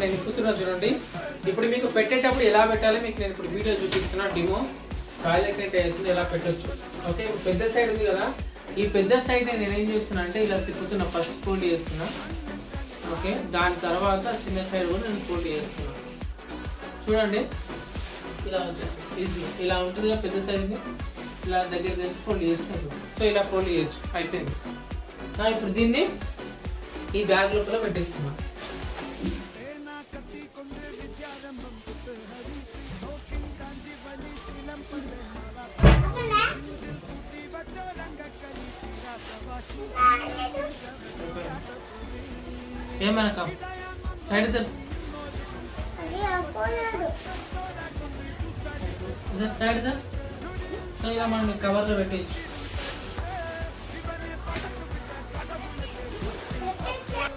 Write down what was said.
నేను కూతున్నా చూడండి. ఇప్పుడు మీకు పెట్టేటప్పుడు ఎలా పెట్టాలి మీకు నేను ఇప్పుడు వీడియో చూపిస్తున్నా డెమో. టాయిలెట్ అయితే వేస్తుంది ఎలా పెట్టొచ్చు. ఓకే, పెద్ద సైడ్ ఉంది కదా, ఈ పెద్ద సైడ్ నేను ఏం చేస్తున్నా అంటే ఇలా తిప్పుతున్నా, ఫస్ట్ ఫోల్డ్ చేస్తున్నా. ఓకే, దాని తర్వాత చిన్న సైడ్ కూడా నేను ఫోల్డ్ చేస్తున్నా. చూడండి ఇలా వచ్చేసి ఈజీ ఇలా ఉంటుంది కదా పెద్ద సైజ్ని, ఇలా దగ్గర చేసి ఫోల్డ్ చేస్తాను. సో ఇలా ఫోల్డ్ చేయొచ్చు, అయిపోయింది. ఇప్పుడు దీన్ని ఈ బ్యాగ్ లోపల పెట్టేస్తున్నా. ఏమనక సైడ్ సైడ్ సో ఇలా మనం కవర్లో పెట్టేయచ్చు.